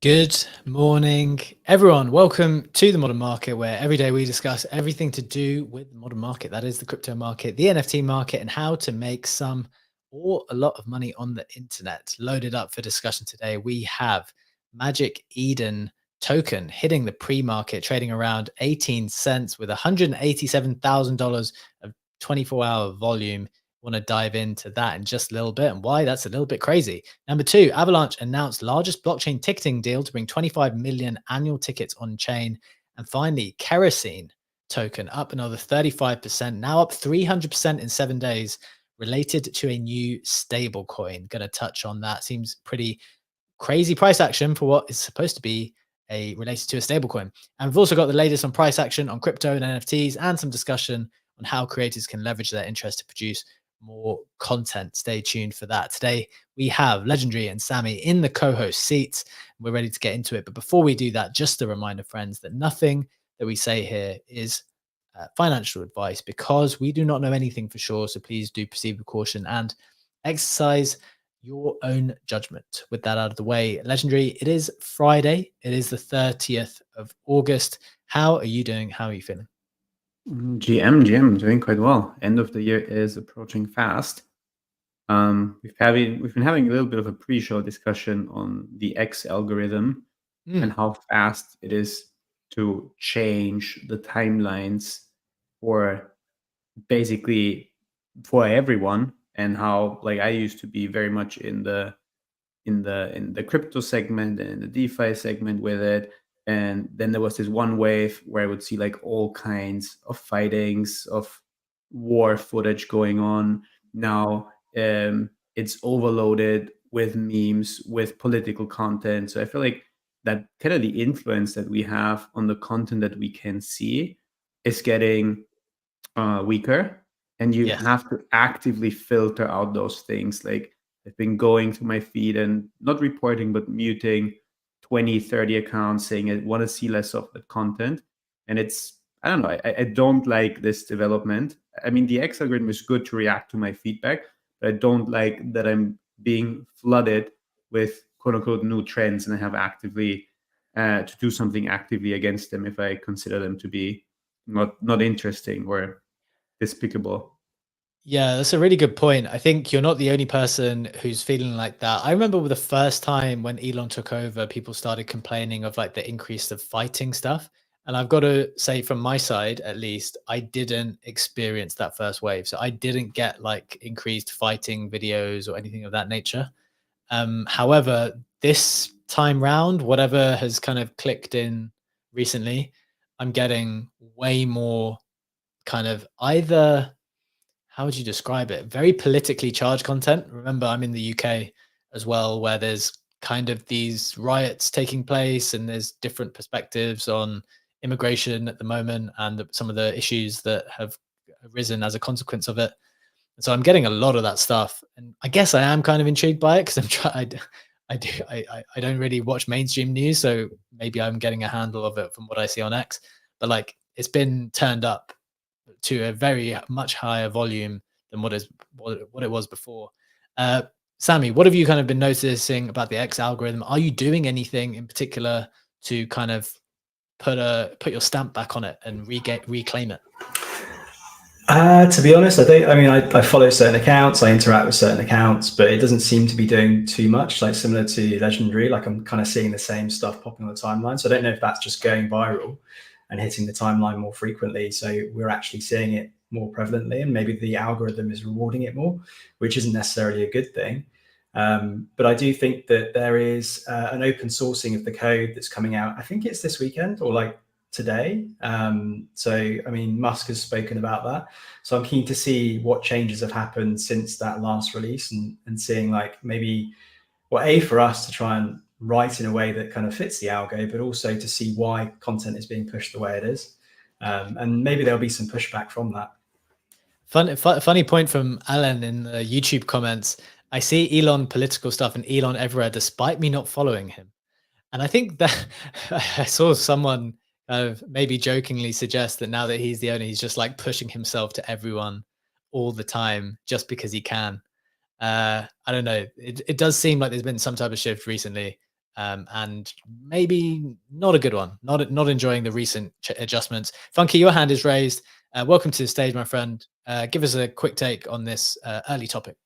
Good morning, everyone. Welcome to the Modern Market, where every day we discuss everything to do with the modern market. That is the crypto market, the NFT market, and how to make some or a lot of money on the internet. Loaded up for discussion today, we have Magic Eden token hitting the pre-market, trading around 18 cents with $187,000 of 24-hour volume. Want to dive into that in just a little bit and why that's a little bit crazy. Number two, Avalanche announced largest blockchain ticketing deal to bring 25 million annual tickets on chain. And finally, KEROSENE token up another 35%, now up 300% in 7 days, related to a new stable coin. Going to touch on that. Seems pretty crazy price action for what is supposed to be related to a stablecoin. And we've also got the latest on price action on crypto and NFTs and some discussion on how creators can leverage their interest to produce more content. Stay tuned for that. Today, we have Legendary and Sammy in the co-host seats. We're ready to get into it. But before we do that, just a reminder, friends, that nothing that we say here is financial advice, because we do not know anything for sure. So please do proceed with caution and exercise your own judgment. With that out of the way, Legendary, it is Friday. It is the 30th of August. How are you doing? How are you feeling? GM, doing quite well. End of the year is approaching fast. We've been having a little bit of a pre-show discussion on the X algorithm and how fast it is to change the timelines for basically for everyone, and how, like, I used to be very much in the crypto segment and in the DeFi segment with it. And then there was this one wave where I would see like all kinds of fightings, of war footage going on. Now it's overloaded with memes, with political content. So I feel like that kind of the influence that we have on the content that we can see is getting weaker. And you have to actively filter out those things. Like, I've been going through my feed and not reporting, but muting 20, 30 accounts, saying I want to see less of that content. And it's, I don't know, I don't like this development. I mean, the X algorithm is good to react to my feedback, but I don't like that I'm being flooded with quote unquote new trends, and I have actively to do something actively against them if I consider them to be not interesting or despicable. Yeah, that's a really good point. I think you're not the only person who's feeling like that. I remember with the first time when Elon took over, people started complaining of like the increase of fighting stuff. And I've got to say, from my side, at least, I didn't experience that first wave. So I didn't get like increased fighting videos or anything of that nature. However, this time round, whatever has kind of clicked in recently, I'm getting way more kind of either, how would you describe it? Very politically charged content. Remember, I'm in the UK as well, where there's kind of these riots taking place, and there's different perspectives on immigration at the moment and some of the issues that have arisen as a consequence of it. And so I'm getting a lot of that stuff, and I guess I am kind of intrigued by it because I'm trying. I don't really watch mainstream news, so maybe I'm getting a handle of it from what I see on X. But like, it's been turned up to a very much higher volume than what it was before. Sammy, what have you kind of been noticing about the X algorithm? Are you doing anything in particular to kind of put your stamp back on it and reclaim it? To be honest, I don't. I mean, I follow certain accounts, I interact with certain accounts, but it doesn't seem to be doing too much. Like, similar to Legendary, like I'm kind of seeing the same stuff popping on the timeline. So I don't know if that's just going viral and hitting the timeline more frequently, so we're actually seeing it more prevalently, and maybe the algorithm is rewarding it more, which isn't necessarily a good thing. But I do think that there is an open sourcing of the code that's coming out. I think it's this weekend or like today. So, I mean, Musk has spoken about that. So I'm keen to see what changes have happened since that last release, and seeing like maybe, well, A, for us to try and write in a way that kind of fits the algo, but also to see why content is being pushed the way it is. And maybe there'll be some pushback from that. Funny point from Alan in the YouTube comments. I see Elon political stuff and Elon everywhere, despite me not following him. And I think that I saw someone kind of maybe jokingly suggest that now that he's the owner, he's just like pushing himself to everyone all the time just because he can. I don't know. It does seem like there's been some type of shift recently. and maybe not a good one. Not enjoying the recent adjustments. Funky, your hand is raised. Welcome to the stage, my friend. Give us a quick take on this early topic.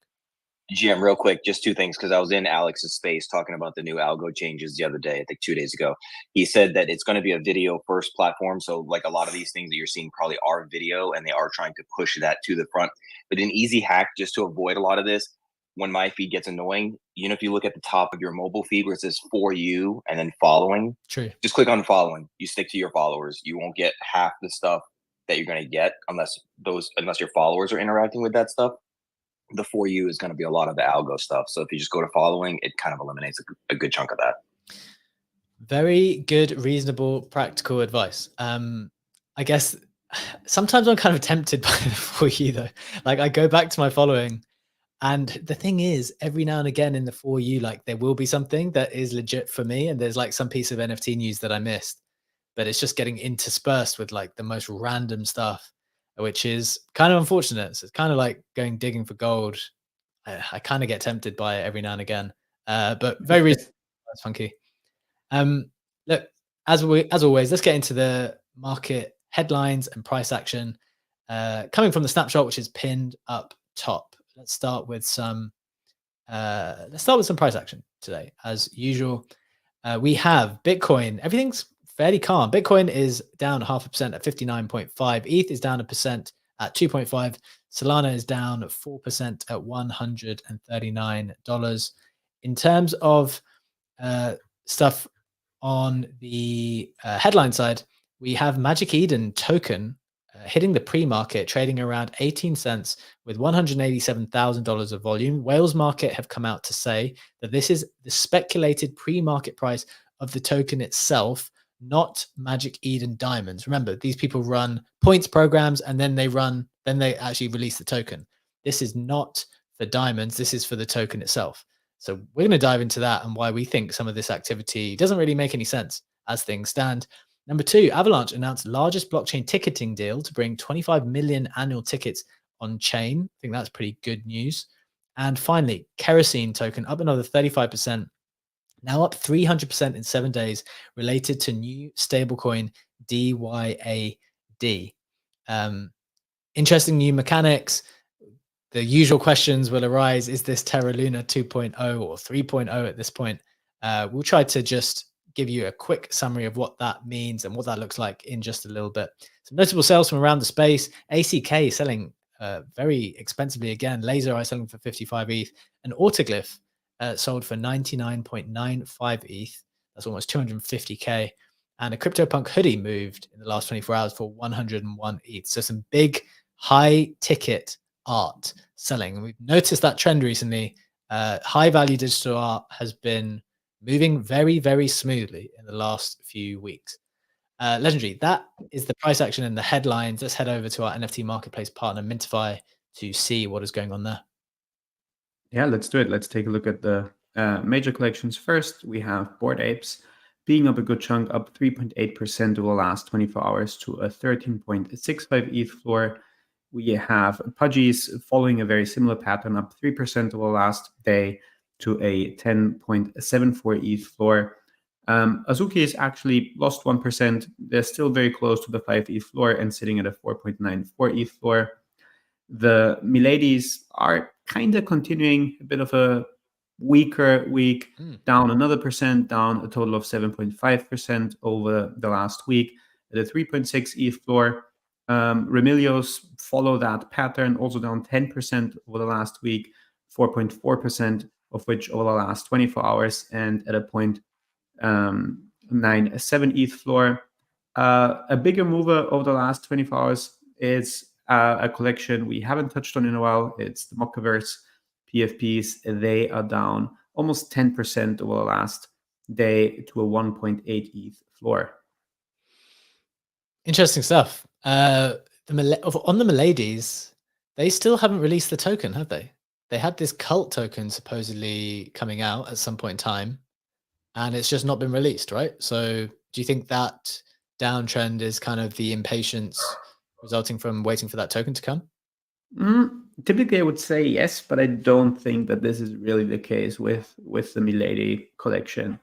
GM, real quick, just two things, because I was in Alex's space talking about the new algo changes the other day, I think 2 days ago. He said that it's going to be a video first platform. So like a lot of these things that you're seeing probably are video, and they are trying to push that to the front. But an easy hack just to avoid a lot of this, when my feed gets annoying, if you look at the top of your mobile feed where it says for you and then following, True. just click on following. You stick to your followers. You won't get half the stuff that you're going to get unless your followers are interacting with that stuff. The for you is going to be a lot of the algo stuff. So if you just go to following, it kind of eliminates a good chunk of that. Very good, reasonable, practical advice. I guess sometimes I'm kind of tempted by the for you though. Like I go back to my following, and the thing is, every now and again in the for you, like there will be something that is legit for me, and there's like some piece of NFT news that I missed, but it's just getting interspersed with like the most random stuff, which is kind of unfortunate. So it's kind of like going digging for gold. I kind of get tempted by it every now and again, but very reasonable. That's funky. Look, as always, let's get into the market headlines and price action coming from the snapshot, which is pinned up top. Let's start with some price action today. As usual, we have Bitcoin. Everything's fairly calm. Bitcoin is down 0.5% at 59.5. ETH is down 1% at 2.5. Solana is down 4% at $139. In terms of stuff on the headline side, we have Magic Eden token hitting the pre-market, trading around 18 cents with $187,000 of volume. Wales Market have come out to say that this is the speculated pre-market price of the token itself, not Magic Eden diamonds. Remember, these people run points programs and then they actually release the token. This is not for diamonds. This is for the token itself. So we're going to dive into that and why we think some of this activity doesn't really make any sense as things stand. Number two, Avalanche announced largest blockchain ticketing deal to bring 25 million annual tickets on chain. I think that's pretty good news. And finally, KEROSENE token up another 35%, now up 300% in 7 days, related to new stablecoin DYAD. Interesting new mechanics. The usual questions will arise. Is this Terra Luna 2.0 or 3.0 at this point? We'll try to just give you a quick summary of what that means and what that looks like in just a little bit. Some notable sales from around the space. ACK selling very expensively again. Laser Eye selling for 55 ETH. And Autoglyph sold for 99.95 ETH. That's almost 250K. And a CryptoPunk hoodie moved in the last 24 hours for 101 ETH. So some big high ticket art selling. And we've noticed that trend recently. High value digital art has been moving very, very smoothly in the last few weeks. Legendary, that is the price action and the headlines. Let's head over to our NFT marketplace partner, Mintify, to see what is going on there. Yeah, let's do it. Let's take a look at the major collections first. We have Bored Apes being up a good chunk, up 3.8% over the last 24 hours to a 13.65 ETH floor. We have Pudgies following a very similar pattern, up 3% over the last day to a 10.74 ETH floor. Azuki is actually lost 1%. They're still very close to the 5 ETH floor and sitting at a 4.94 ETH floor. The Miladies are kind of continuing a bit of a weaker week, down another percent, down a total of 7.5% over the last week at a 3.6 ETH floor. Remilios follow that pattern, also down 10% over the last week, 4.4% of which over the last 24 hours, and at a 0.97 ETH floor. A bigger mover over the last 24 hours is a collection we haven't touched on in a while. It's the Mockaverse PFPs. They are down almost 10% over the last day to a 1.8 ETH floor. Interesting stuff. On the Miladies, they still haven't released the token, have they? They had this cult token supposedly coming out at some point in time, and it's just not been released, right? So do you think that downtrend is kind of the impatience resulting from waiting for that token to come? Typically, I would say yes, but I don't think that this is really the case with the Milady collection.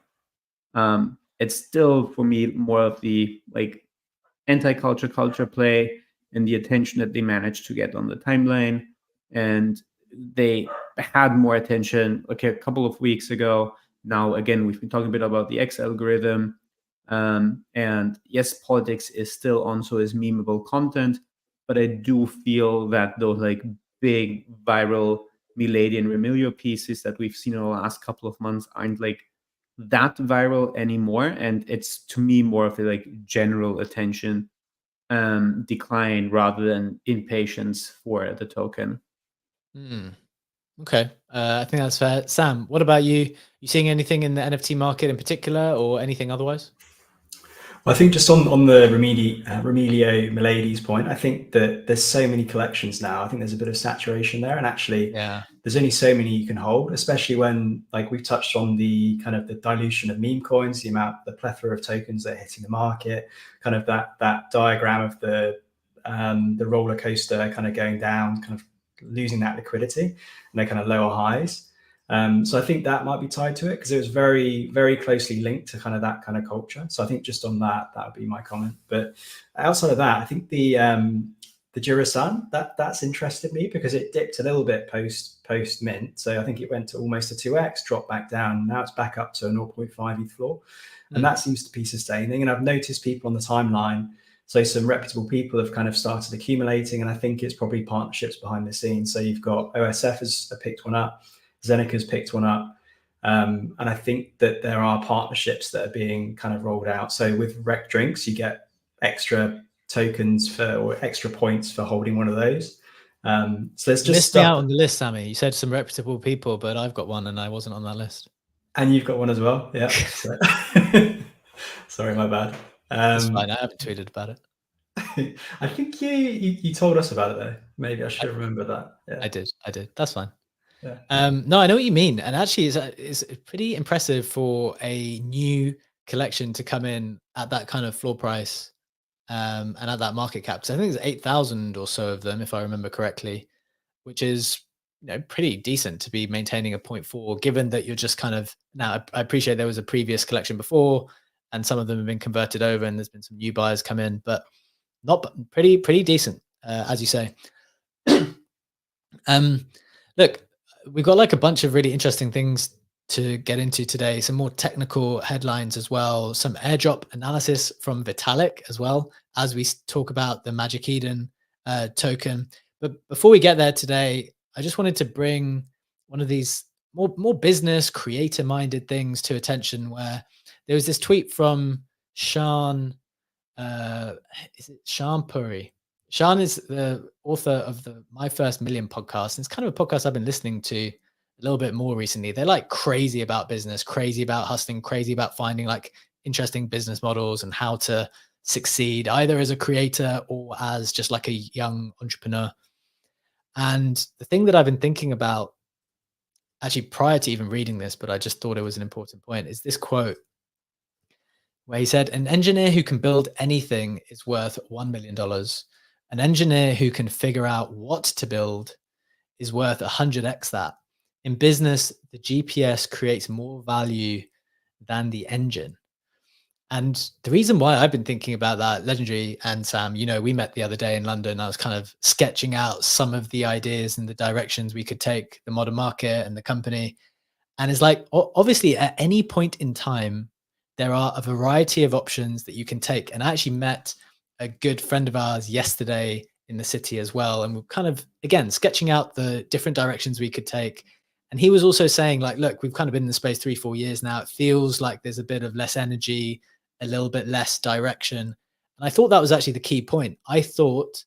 It's still for me more of the like anti-culture play and the attention that they managed to get on the timeline. And they had more attention a couple of weeks ago. Now, again, we've been talking a bit about the X algorithm. And yes, politics is still on, so is memeable content. But I do feel that those like big viral Milady and Remilio pieces that we've seen in the last couple of months aren't like that viral anymore. And it's, to me, more of a like general attention decline rather than impatience for the token. Okay, I think that's fair. Sam, what about you? You seeing anything in the NFT market in particular, or anything otherwise? Well, I think just on the Remilio Milady's point, I think that there's so many collections now. I think there's a bit of saturation there, and actually, there's only so many you can hold, especially when, like, we've touched on the kind of the dilution of meme coins, the plethora of tokens that are hitting the market, kind of that diagram of the roller coaster kind of going down, kind of losing that liquidity, and they're kind of lower highs. So I think that might be tied to it, because it was very, very closely linked to kind of that kind of culture. So I think just on that would be my comment. But outside of that, I think the KEROSENE, that's interested me, because it dipped a little bit post mint. So I think it went to almost a 2x, dropped back down. Now it's back up to a 0.5 ETH floor. And that seems to be sustaining. And I've noticed people on the timeline, so some reputable people have kind of started accumulating, and I think it's probably partnerships behind the scenes. So you've got OSF has picked one up, Zeneca's picked one up, and I think that there are partnerships that are being kind of rolled out. So with Rec Drinks, you get extra tokens or extra points for holding one of those. So there's just missed me out on the list, Sammy. You said some reputable people, but I've got one and I wasn't on that list. And you've got one as well, yeah. So sorry, my bad. That's fine. I haven't tweeted about it. I think you told us about it though. Maybe I should remember that. Yeah. I did. That's fine. Yeah. No, I know what you mean, and actually, it's pretty impressive for a new collection to come in at that kind of floor price, and at that market cap. So I think there's 8,000 or so of them, if I remember correctly, which is pretty decent to be maintaining a 0.4, given that you're just kind of now. I appreciate there was a previous collection before, and some of them have been converted over, and there's been some new buyers come in, but not pretty decent, as you say. Look, we've got like a bunch of really interesting things to get into today. Some more technical headlines as well. Some airdrop analysis from Vitalik as well, as we talk about the Magic Eden token. But before we get there today, I just wanted to bring one of these more business creator-minded things to attention, where there was this tweet from Sean. Is it Sean Puri? Sean is the author of the My First Million podcast. It's kind of a podcast I've been listening to a little bit more recently. They're like crazy about business, crazy about hustling, crazy about finding like interesting business models and how to succeed either as a creator or as just like a young entrepreneur. And the thing that I've been thinking about actually prior to even reading this, but I just thought it was an important point, is this quote where he said, "An engineer who can build anything is worth $1 million. An engineer who can figure out what to build is worth 100x that. In business, the GPS creates more value than the engine." And the reason why I've been thinking about that, Legendary and Sam, we met the other day in London. I was kind of sketching out some of the ideas and the directions we could take the modern market and the company. And it's like, obviously, at any point in time, there are a variety of options that you can take. And I actually met a good friend of ours yesterday in the city as well. And we're kind of, again, sketching out the different directions we could take. And he was also saying, like, look, we've kind of been in the space 3-4 years now. It feels like there's a bit of less energy, a little bit less direction. And I thought that was actually the key point. I thought,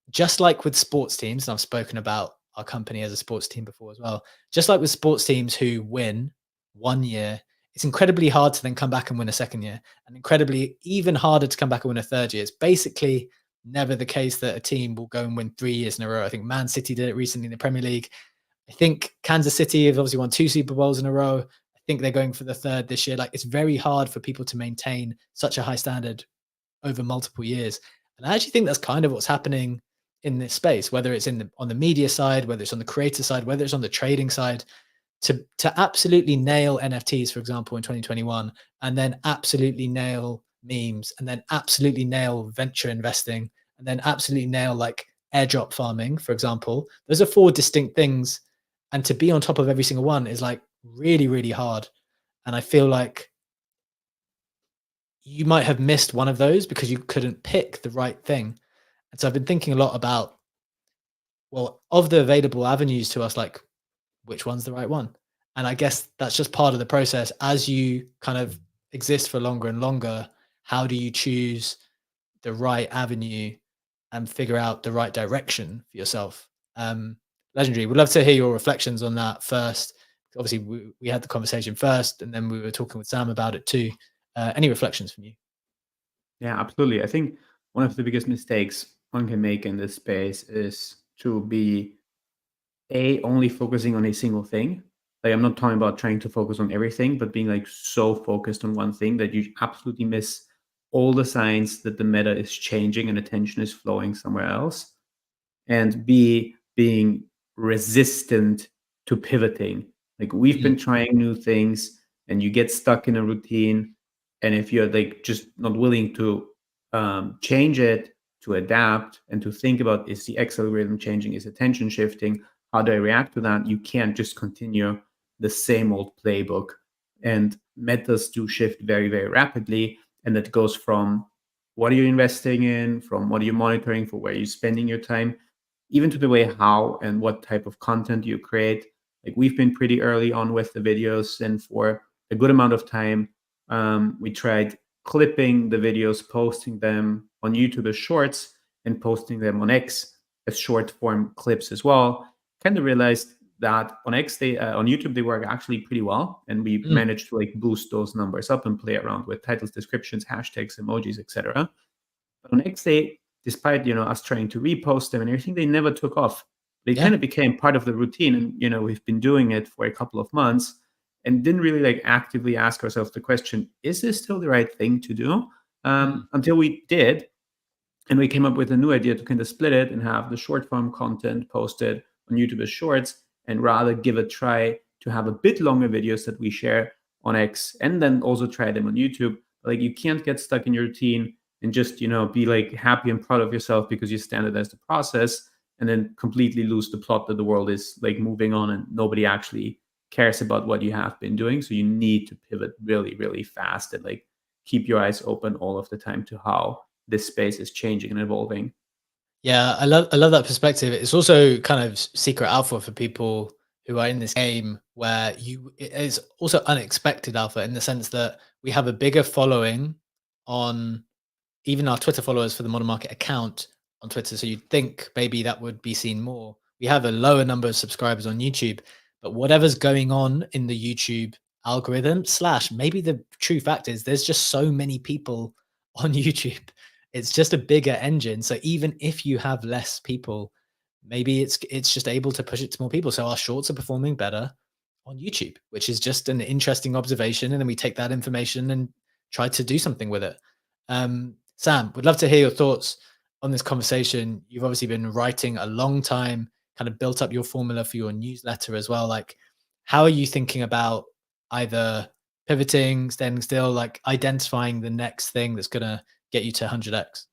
just like with sports teams, and I've spoken about our company as a sports team before as well, just like with sports teams who win 1 year, it's incredibly hard to then come back and win a second year, and incredibly even harder to come back and win a third year. It's basically never the case that a team will go and win 3 years in a row. I think Man City did it recently in the Premier League. I think Kansas City have obviously won 2 Super Bowls in a row. I think they're going for the third this year. Like, it's very hard for people to maintain such a high standard over multiple years. And I actually think that's kind of what's happening in this space, whether it's on the media side, whether it's on the creator side, whether it's on the trading side. to absolutely nail NFTs, for example, in 2021, and then absolutely nail memes, and then absolutely nail venture investing, and then absolutely nail like airdrop farming, for example. Those are 4 distinct things, and to be on top of every single one is like really, really hard. And I feel like you might have missed one of those because you couldn't pick the right thing. And so I've been thinking a lot about, well, of the available avenues to us, like which one's the right one? And I guess that's just part of the process. As you kind of exist for longer and longer, how do you choose the right avenue and figure out the right direction for yourself? Legendary, would love to hear your reflections on that first. Obviously, we had the conversation first, and then we were talking with Sam about it too. Any reflections from you? Yeah, absolutely. I think one of the biggest mistakes one can make in this space is to be only focusing on a single thing. Like, I'm not talking about trying to focus on everything, but being like so focused on one thing that you absolutely miss all the signs that the meta is changing and attention is flowing somewhere else. And B, being resistant to pivoting. Like, we've been trying new things and you get stuck in a routine. And if you're like just not willing to change it, to adapt, and to think about, is the X algorithm changing, is attention shifting, how do I react to that? You can't just continue the same old playbook. And metas do shift very, very rapidly. And that goes from what are you investing in, from what are you monitoring, for where you're spending your time, even to the way how and what type of content you create. Like, we've been pretty early on with the videos, and for a good amount of time, we tried clipping the videos, posting them on YouTube as shorts, and posting them on X as short form clips as well. Kind of realized that on X, on YouTube, they work actually pretty well, and we managed to like boost those numbers up and play around with titles, descriptions, hashtags, emojis, etc. But on X, despite us trying to repost them and everything, they never took off. They kind of became part of the routine, and we've been doing it for a couple of months and didn't really like actively ask ourselves the question, is this still the right thing to do? Until we did, and we came up with a new idea to kind of split it and have the short form content posted on YouTube as shorts, and rather give a try to have a bit longer videos that we share on X, and then also try them on YouTube. Like, you can't get stuck in your routine and just be like happy and proud of yourself because you standardize the process, and then completely lose the plot that the world is like moving on and nobody actually cares about what you have been doing. So you need to pivot really, really fast and like keep your eyes open all of the time to how this space is changing and evolving. Yeah, I love that perspective. It's also kind of secret alpha for people who are in this game, where it is also unexpected alpha in the sense that we have a bigger following on even our Twitter followers for the Modern Market account on Twitter. So you'd think maybe that would be seen more. We have a lower number of subscribers on YouTube, but whatever's going on in the YouTube algorithm / maybe the true fact is there's just so many people on YouTube. It's just a bigger engine. So even if you have less people, maybe it's just able to push it to more people. So our shorts are performing better on YouTube, which is just an interesting observation. And then we take that information and try to do something with it. Sam, would love to hear your thoughts on this conversation. You've obviously been writing a long time, kind of built up your formula for your newsletter as well. Like, how are you thinking about either pivoting, standing still, like identifying the next thing that's going to get you to 100x?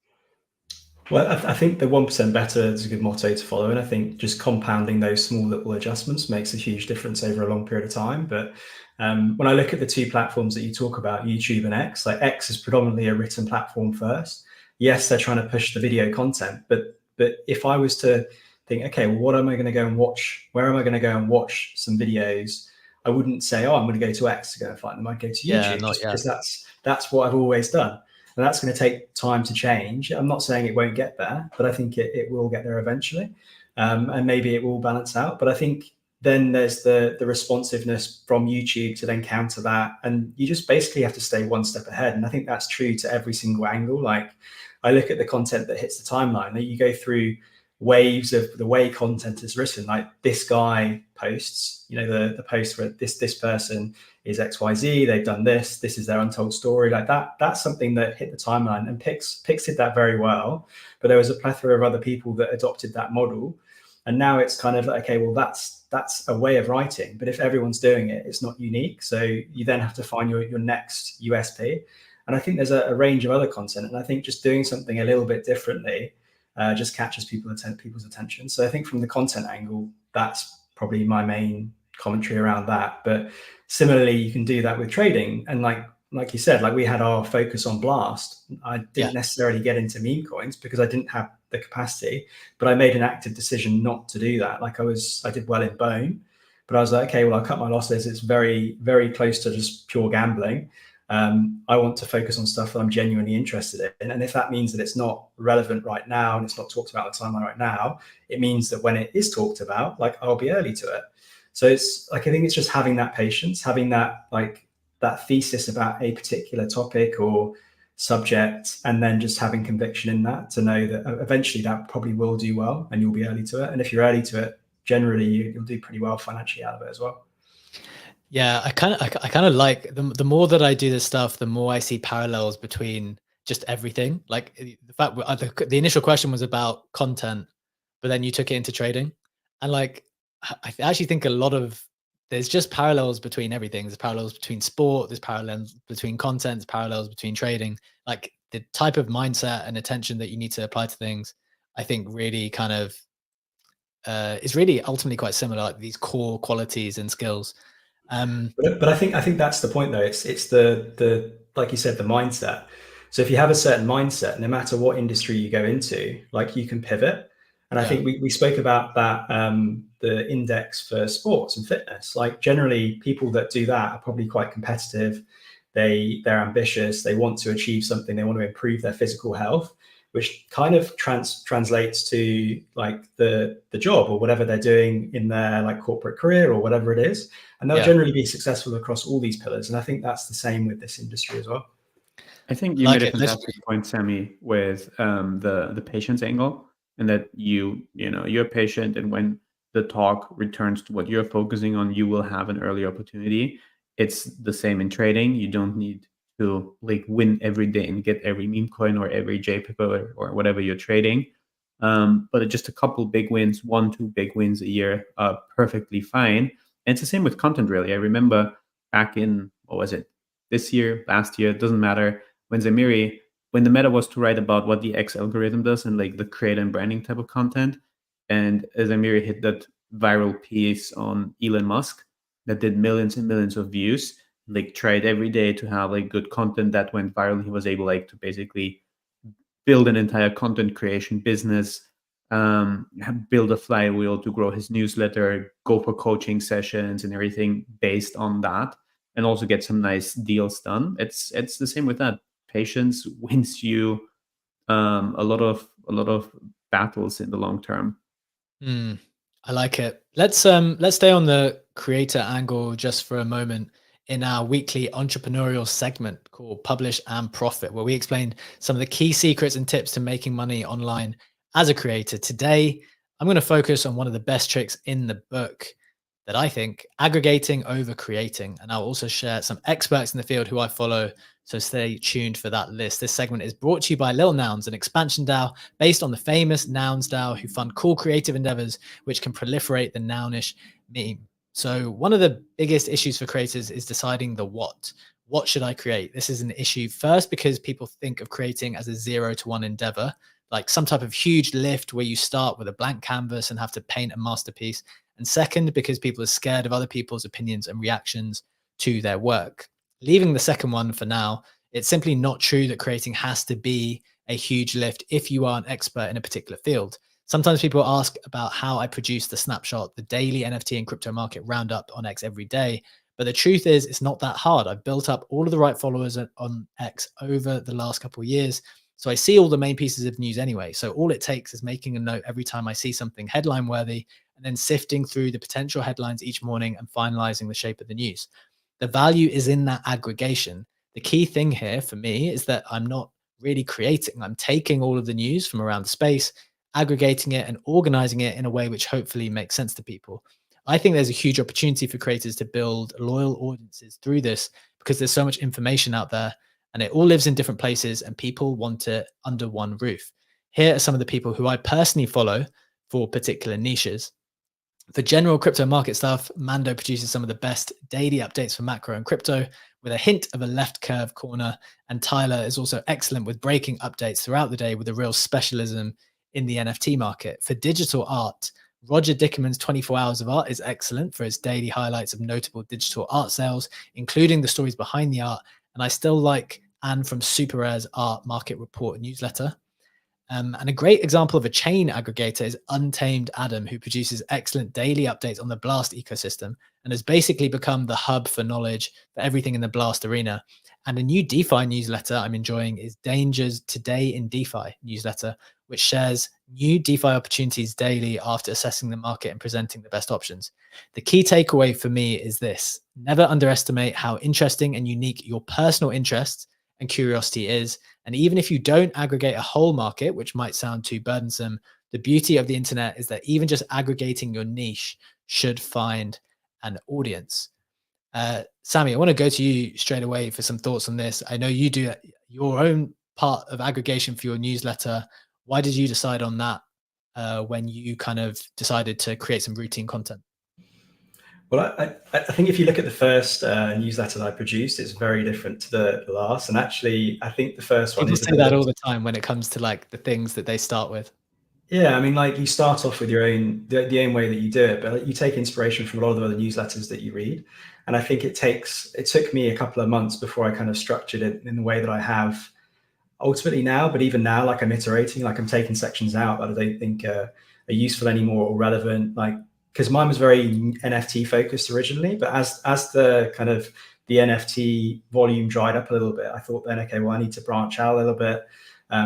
Well, I think the 1% better is a good motto to follow. And I think just compounding those small little adjustments makes a huge difference over a long period of time. But when I look at the 2 platforms that you talk about, YouTube and X, like X is predominantly a written platform first. Yes, they're trying to push the video content, but if I was to think, okay, well, what am I going to go and watch? Where am I going to go and watch some videos? I wouldn't say, oh, I'm going to go to X to go and find them. I'd go to YouTube, just because that's what I've always done. And that's going to take time to change. I'm not saying it won't get there, but I think it will get there eventually. And maybe it will balance out. But I think then there's the responsiveness from YouTube to then counter that. And you just basically have to stay one step ahead. And I think that's true to every single angle. Like, I look at the content that hits the timeline, that you go through waves of the way content is written. Like, this guy posts, the post where this person is XYZ, they've done this is their untold story. Like that's something that hit the timeline, and Pix did that very well. But there was a plethora of other people that adopted that model. And now it's kind of, okay, well, that's a way of writing, but if everyone's doing it, it's not unique. So you then have to find your next USP. And I think there's a range of other content. And I think just doing something a little bit differently just catches people's attention. So I think from the content angle, that's probably my main commentary around that. But similarly, you can do that with trading. And like you said, like we had our focus on Blast. I didn't necessarily get into meme coins because I didn't have the capacity, but I made an active decision not to do that. Like I did well in Bone, but I was like, okay, well, I'll cut my losses. It's very, very close to just pure gambling. I want to focus on stuff that I'm genuinely interested in. And if that means that it's not relevant right now and it's not talked about on the timeline right now, it means that when it is talked about, like I'll be early to it. So it's like, I think it's just having that patience, having that, like that thesis about a particular topic or subject, and then just having conviction in that to know that eventually that probably will do well and you'll be early to it. And if you're early to it, generally you'll do pretty well financially out of it as well. Yeah, I kind of like the more that I do this stuff, the more I see parallels between just everything. Like the fact the initial question was about content, but then you took it into trading, and like I actually think there's just parallels between everything. There's parallels between sport, there's parallels between content, there's parallels between trading. Like the type of mindset and attention that you need to apply to things, I think really kind of is really ultimately quite similar, like these core qualities and skills. But I think that's the point though. It's the like you said, the mindset. So if you have a certain mindset, no matter what industry you go into, like you can pivot. And I think we spoke about that, the index for sports and fitness. Like generally people that do that are probably quite competitive. They're ambitious. They want to achieve something. They want to improve their physical health, which kind of translates to like the job or whatever they're doing in their like corporate career or whatever it is. And they'll generally be successful across all these pillars. And I think that's the same with this industry as well. I think you made a fantastic point, Sammy, with the patience angle, and that you're patient, and when the talk returns to what you're focusing on, you will have an early opportunity. It's the same in trading. You don't need to like win every day and get every meme coin or every JPEG or whatever you're trading. But just a couple big wins, 1-2 big wins a year are perfectly fine. And it's the same with content, really. I remember back in, what was it, this year, last year, it doesn't matter, when the meta was to write about what the X algorithm does and like the creator and branding type of content, and Zamiri hit that viral piece on Elon Musk that did millions and millions of views, like tried every day to have like good content that went viral. He was able like to basically build an entire content creation business, build a flywheel to grow his newsletter, go for coaching sessions and everything based on that, and also get some nice deals done. It's the same with that. Patience wins you a lot of battles in the long term. I like it. Let's stay on the creator angle just for a moment in our weekly entrepreneurial segment called Publish and Profit, where we explain some of the key secrets and tips to making money online as a creator. Today, I'm going to focus on one of the best tricks in the book that I think, aggregating over creating. And I'll also share some experts in the field who I follow, so stay tuned for that list. This segment is brought to you by Lil Nouns, an expansion DAO based on the famous Nouns DAO, who fund cool creative endeavors which can proliferate the nounish meme. So one of the biggest issues for creators is deciding the what. What should I create? This is an issue first because people think of creating as a 0 to 1 endeavor, like some type of huge lift where you start with a blank canvas and have to paint a masterpiece. And second, because people are scared of other people's opinions and reactions to their work. Leaving the second one for now, it's simply not true that creating has to be a huge lift if you are an expert in a particular field. Sometimes people ask about how I produce the snapshot, the daily NFT and crypto market roundup on X every day. But the truth is, it's not that hard. I've built up all of the right followers on X over the last couple of years. So I see all the main pieces of news anyway. So all it takes is making a note every time I see something headline worthy, and then sifting through the potential headlines each morning and finalizing the shape of the news. The value is in that aggregation. The key thing here for me is that I'm not really creating. I'm taking all of the news from around the space, aggregating it and organizing it in a way which hopefully makes sense to people. I think there's a huge opportunity for creators to build loyal audiences through this because there's so much information out there and it all lives in different places and people want it under one roof. Here are some of the people who I personally follow for particular niches. For general crypto market stuff, Mando produces some of the best daily updates for macro and crypto with a hint of a left curve corner. And Tyler is also excellent with breaking updates throughout the day with a real specialism in the NFT market. For digital art, Roger Dickerman's 24 Hours of Art is excellent for its daily highlights of notable digital art sales, including the stories behind the art. And I still like Anne from Super Rare's Art Market Report newsletter. And a great example of a chain aggregator is Untamed Adam, who produces excellent daily updates on the Blast ecosystem and has basically become the hub for knowledge for everything in the Blast arena. And a new DeFi newsletter I'm enjoying is Danger's Today in DeFi newsletter, which shares new DeFi opportunities daily after assessing the market and presenting the best options. The key takeaway for me is this: never underestimate how interesting and unique your personal interests and curiosity is. And even if you don't aggregate a whole market, which might sound too burdensome, the beauty of the internet is that even just aggregating your niche should find an audience. Sammy, I want to go to you straight away for some thoughts on this. I know you do your own part of aggregation for your newsletter. Why did you decide on that when you kind of decided to create some routine content? Well, I think if you look at the first newsletter that I produced, it's very different to the last. And actually, I think the first one People is say that all the time when it comes to like the things that they start with. Yeah, I mean, like you start off with your own the own way that you do it, but you take inspiration from a lot of the other newsletters that you read. And I think it took me a couple of months before I kind of structured it in the way that I have ultimately now. But even now, like I'm iterating, like I'm taking sections out that I don't think are useful anymore or relevant. Like, because mine was very NFT focused originally, but as the kind of the NFT volume dried up a little bit, I thought then, okay, well, I need to branch out a little bit.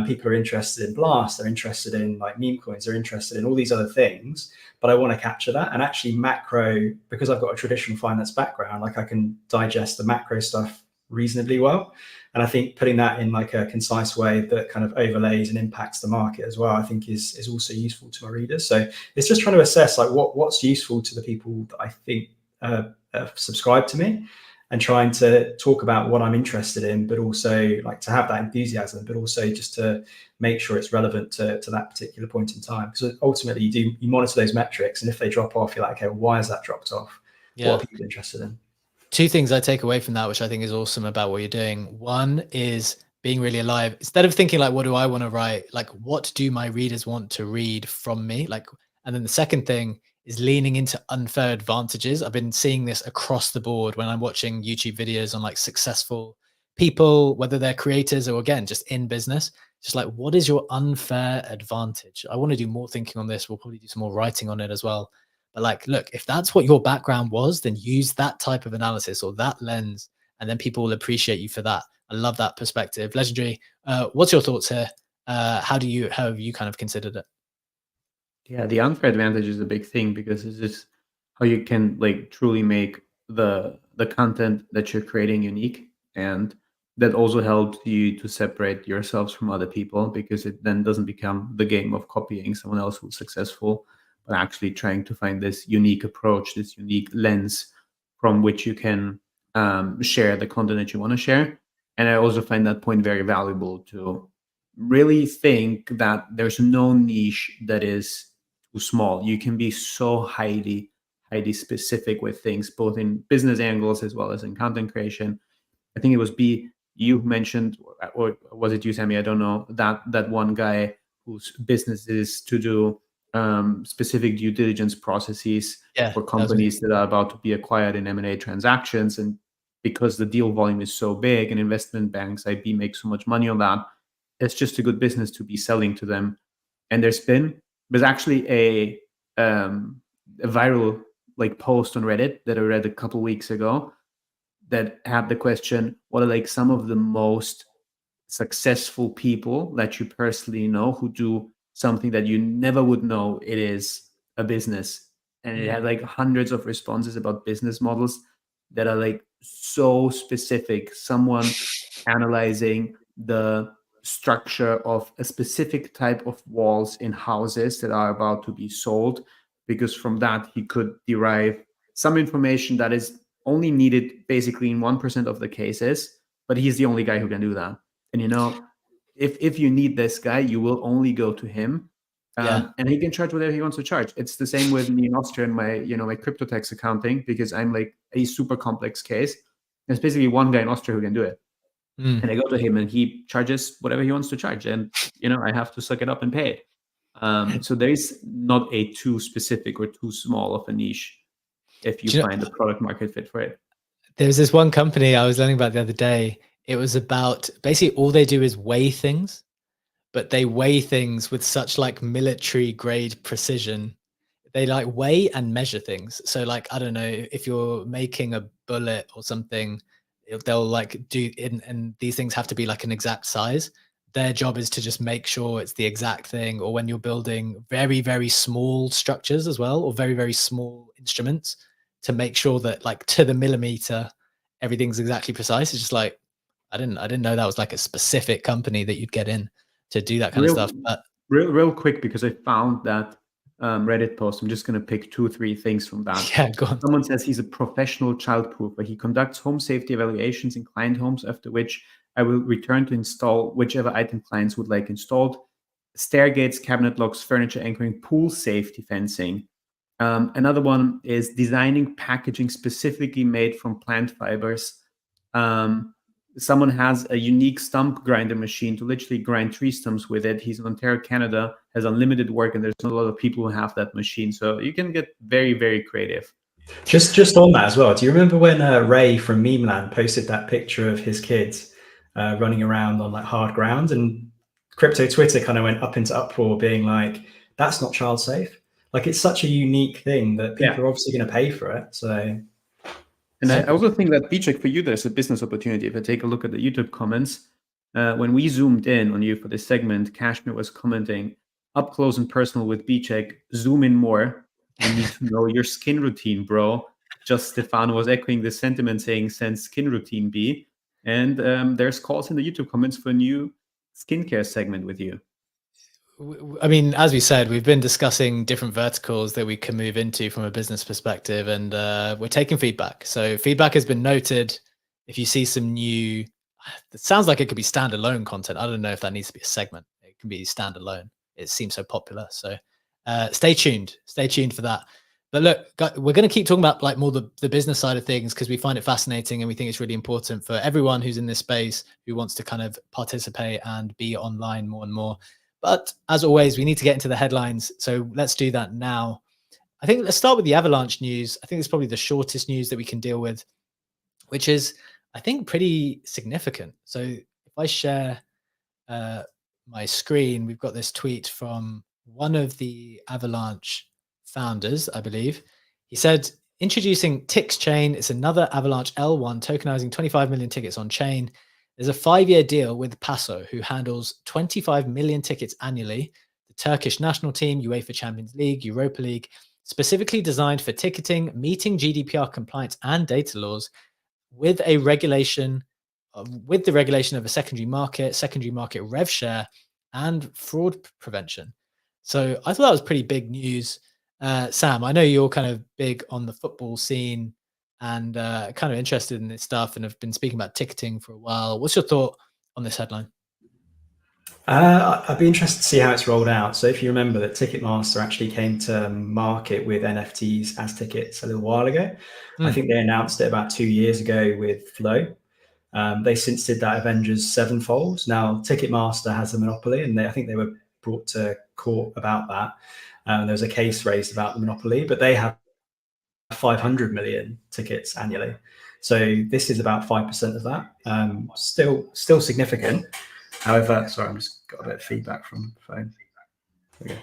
People are interested in Blast, they're interested in like meme coins, they're interested in all these other things, but I want to capture that. And actually macro, because I've got a traditional finance background, like I can digest the macro stuff reasonably well. And I think putting that in like a concise way that kind of overlays and impacts the market as well, I think is also useful to my readers. So it's just trying to assess like what's useful to the people that I think subscribe to me, and trying to talk about what I'm interested in, but also like to have that enthusiasm, but also just to make sure it's relevant to that particular point in time. Because ultimately you monitor those metrics, and if they drop off, you're like, okay, why has that dropped off? Yeah. What are people interested in? Two things I take away from that, which I think is awesome about what you're doing. One is being really alive. Instead of thinking like, what do I want to write? Like, what do my readers want to read from me? Like, and then the second thing is leaning into unfair advantages. I've been seeing this across the board when I'm watching YouTube videos on like successful people, whether they're creators or again, just in business. Just like, what is your unfair advantage? I want to do more thinking on this. We'll probably do some more writing on it as well. But like, look, if that's what your background was, then use that type of analysis or that lens, and then people will appreciate you for that. I love that perspective. Legendary, what's your thoughts here? How have you kind of considered it? Yeah, the unfair advantage is a big thing, because this is how you can like truly make the content that you're creating unique, and that also helps you to separate yourselves from other people, because it then doesn't become the game of copying someone else who's successful, but actually trying to find this unique approach, this unique lens from which you can share the content that you want to share. And I also find that point very valuable, to really think that there's no niche that is too small. You can be so highly specific with things, both in business angles as well as in content creation. I think it was you mentioned, or was it you, Sammy? I don't know, that one guy whose business is to do specific due diligence processes for companies that are about to be acquired in M&A transactions. And because the deal volume is so big and investment banks, IB, make so much money on that, it's just a good business to be selling to them. And there's actually a viral like post on Reddit that I read a couple weeks ago that had the question, what are like some of the most successful people that you personally know who do something that you never would know it is a business? And it had like hundreds of responses about business models that are like so specific. Someone analyzing the structure of a specific type of walls in houses that are about to be sold, because from that he could derive some information that is only needed basically in 1% of the cases, but he's the only guy who can do that. And you know, if you need this guy, you will only go to him And he can charge whatever he wants to charge. It's the same with me in Austria and my crypto tax accounting, because I'm like a super complex case. There's basically one guy in Austria who can do it. And I go to him and he charges whatever he wants to charge. And, I have to suck it up and pay it. So there is not a too specific or too small of a niche if you find a product market fit for it. There's this one company I was learning about the other day. It was about basically all they do is weigh things, but they weigh things with such like military grade precision. They like weigh and measure things. So like, I don't know, if you're making a bullet or something, they'll like do it, and these things have to be like an exact size. Their job is to just make sure it's the exact thing. Or when you're building very, very small structures as well, or very, very small instruments, to make sure that like to the millimeter, everything's exactly precise. It's just like, I didn't know that was like a specific company that you'd get in to do that kind of stuff. But real quick, because I found that Reddit post. I'm just going to pick 2 or 3 things from that. Yeah, go on. Someone says he's a professional childproofer. He conducts home safety evaluations in client homes, after which I will return to install whichever item clients would like installed. Stair gates, cabinet locks, furniture anchoring, pool safety fencing. Another one is designing packaging specifically made from plant fibers. Someone has a unique stump grinder machine to literally grind tree stumps with it. He's in Ontario, Canada, has unlimited work, and there's not a lot of people who have that machine. So you can get very, very creative. Just on that as well, do you remember when Ray from Meme Land posted that picture of his kids running around on like hard ground, and crypto Twitter kind of went up into uproar being like, that's not child safe. Like, it's such a unique thing that people are obviously going to pay for it. So... And I also think that, Vitalik, for you, there's a business opportunity. If I take a look at the YouTube comments, when we zoomed in on you for this segment, Kashmir was commenting, up close and personal with Vitalik, zoom in more. I need to know your skin routine, bro. Just Stefano was echoing the sentiment, saying, send skin routine B. And there's calls in the YouTube comments for a new skincare segment with you. I mean, as we said, we've been discussing different verticals that we can move into from a business perspective, and we're taking feedback. So feedback has been noted. If you see some new, it sounds like it could be standalone content. I don't know if that needs to be a segment. It can be standalone. It seems so popular. So stay tuned for that. But look, we're going to keep talking about like more the business side of things, because we find it fascinating and we think it's really important for everyone who's in this space who wants to kind of participate and be online more and more. But as always, we need to get into the headlines. So let's do that now. I think let's start with the Avalanche news. I think it's probably the shortest news that we can deal with, which is, I think, pretty significant. So if I share my screen, we've got this tweet from one of the Avalanche founders, I believe. He said, introducing Tix Chain. It's another Avalanche L1 tokenizing 25 million tickets on chain. There's a 5-year deal with Paso, who handles 25 million tickets annually. The Turkish national team, UEFA Champions League, Europa League, specifically designed for ticketing, meeting GDPR compliance and data laws, with the regulation of a secondary market rev share, and fraud prevention. So I thought that was pretty big news. Sam, I know you're kind of big on the football scene and kind of interested in this stuff, and have been speaking about ticketing for a while. What's your thought on this headline? I'd be interested to see how it's rolled out. So if you remember that Ticketmaster actually came to market with NFTs as tickets a little while ago. I think they announced it about 2 years ago with Flow. They since did that Avengers 7-fold. Now Ticketmaster has a monopoly, and I think they were brought to court about that. There was a case raised about the monopoly, but they have 500 million tickets annually. So this is about 5% of that. Still significant. However, sorry, I'm just got a bit of feedback from the phone. Okay.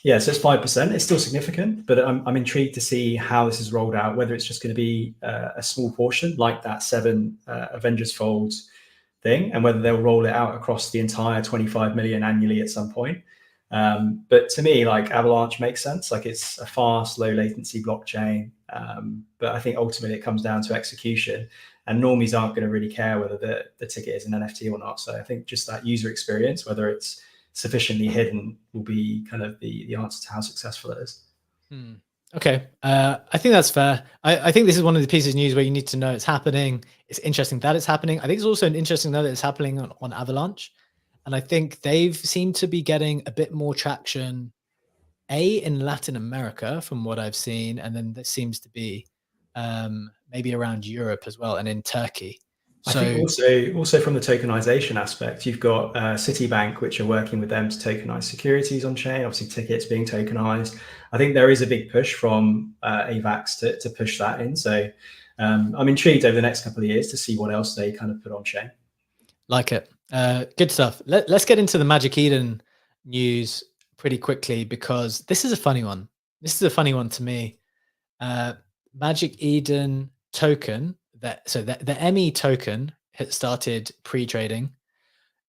Yeah, so it's 5%. It's still significant, but I'm intrigued to see how this is rolled out, whether it's just going to be a small portion like that 7 Avengers folds thing, and whether they'll roll it out across the entire 25 million annually at some point. But to me, like, Avalanche makes sense. Like, it's a fast, low latency blockchain. But I think ultimately it comes down to execution, and normies aren't going to really care whether the ticket is an NFT or not. So I think just that user experience, whether it's sufficiently hidden, will be kind of the answer to how successful it is. Okay. I think that's fair. I think this is one of the pieces of news where you need to know it's happening. It's interesting that it's happening. I think it's also interesting to know that it's happening on Avalanche. And I think they've seemed to be getting a bit more traction, in Latin America from what I've seen. And then this seems to be maybe around Europe as well, and in Turkey. I think also from the tokenization aspect, you've got Citibank, which are working with them to tokenize securities on chain, obviously tickets being tokenized. I think there is a big push from AVAX to push that in. So I'm intrigued over the next couple of years to see what else they kind of put on chain. Like it. Good stuff. Let's get into the Magic Eden news pretty quickly, because this is a funny one. This is a funny one to me. Magic Eden token, the ME token had started pre-trading.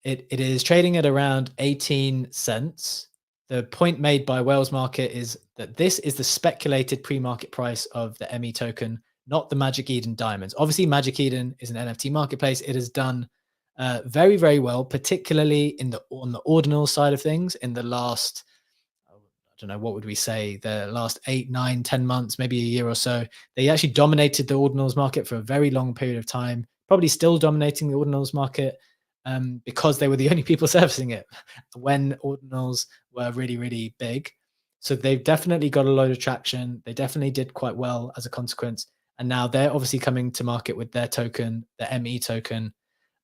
It is trading at around 18 cents. The point made by Wales Market is that this is the speculated pre-market price of the ME token, not the Magic Eden diamonds. Obviously, Magic Eden is an NFT marketplace. It has done very, very well, particularly on the ordinal side of things in the last, I don't know, what would we say, the last 8, 9, 10 months, maybe a year or so. They actually dominated the ordinals market for a very long period of time, probably still dominating the ordinals market because they were the only people servicing it when ordinals were really, really big. So they've definitely got a load of traction. They definitely did quite well as a consequence. And now they're obviously coming to market with their token, the ME token.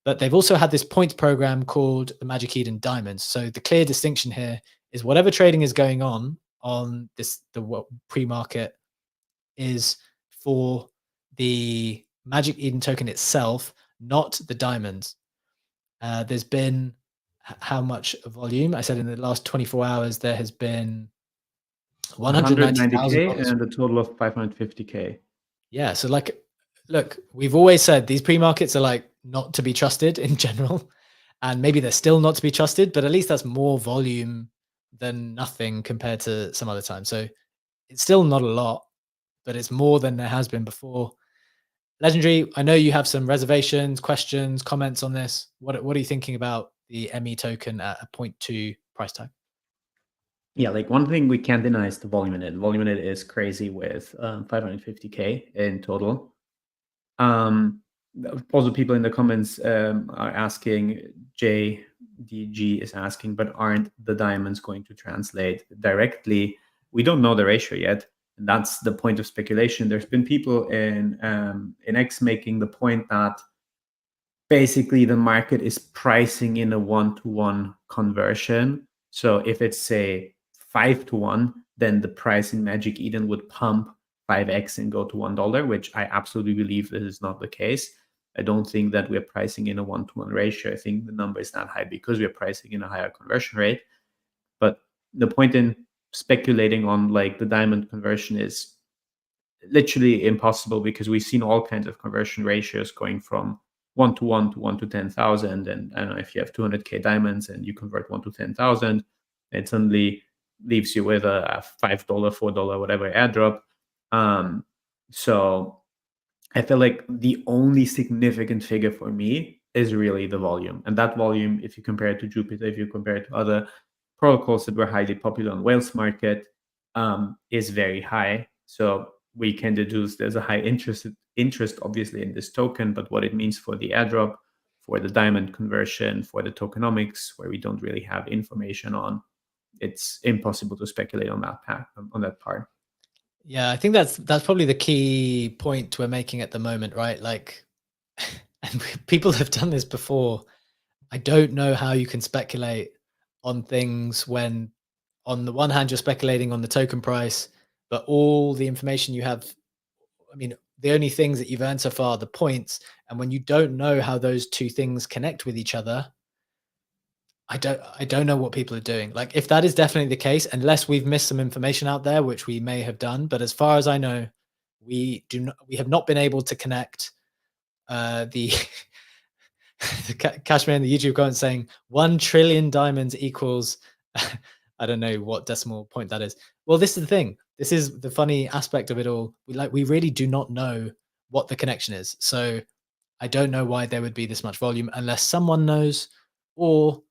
But they've also had this points program called the Magic Eden Diamonds. So the clear distinction here is whatever trading is going on the pre-market is for the Magic Eden token itself, not the diamonds. There's been how much volume? I said in the last 24 hours, there has been 190,000 and a total of 550K. Yeah. So look, we've always said these pre-markets are like not to be trusted in general, and maybe they're still not to be trusted, but at least that's more volume than nothing compared to some other time. So it's still not a lot, but it's more than there has been before. Legendary, I know you have some reservations, questions, comments on this. What are you thinking about the ME token at a 0.2 price tag? Yeah, like one thing we can't deny is the volume in it. Volume in it is crazy with 550K in total. Also, people in the comments are asking, JDG is asking, but aren't the diamonds going to translate directly? We don't know the ratio yet. And that's the point of speculation. There's been people in X making the point that basically the market is pricing in a 1-to-1 conversion. So if it's, say, 5-to-1, then the price in Magic Eden would pump 5x and go to $1, which I absolutely believe this is not the case. I don't think that we're pricing in a 1-to-1 ratio. I think the number is not high because we're pricing in a higher conversion rate. But the point in speculating on like the diamond conversion is literally impossible, because we've seen all kinds of conversion ratios going from 1-to-1 to 1 to 10,000. And I don't know, if you have 200K diamonds and you convert 1 to 10,000, it suddenly leaves you with a $5, $4, whatever airdrop. So I feel like the only significant figure for me is really the volume. And that volume, if you compare it to Jupiter, if you compare it to other protocols that were highly popular on Wales Market, is very high. So we can deduce there's a high interest obviously in this token, but what it means for the airdrop, for the diamond conversion, for the tokenomics, where we don't really have information on, it's impossible to speculate on that part. Yeah, I think that's probably the key point we're making at the moment, right? Like, and people have done this before. I don't know how you can speculate on things when, on the one hand, you're speculating on the token price, but all the information you have, I mean, the only things that you've earned so far are the points. And when you don't know how those two things connect with each other, I don't know what people are doing. Like, if that is definitely the case, unless we've missed some information out there, which we may have done, but as far as I know, we have not been able to connect the Kashmir in the YouTube comment saying 1 trillion diamonds equals I don't know what decimal point that is. Well, this is the thing. This is the funny aspect of it all. We really do not know what the connection is. So I don't know why there would be this much volume unless someone knows, or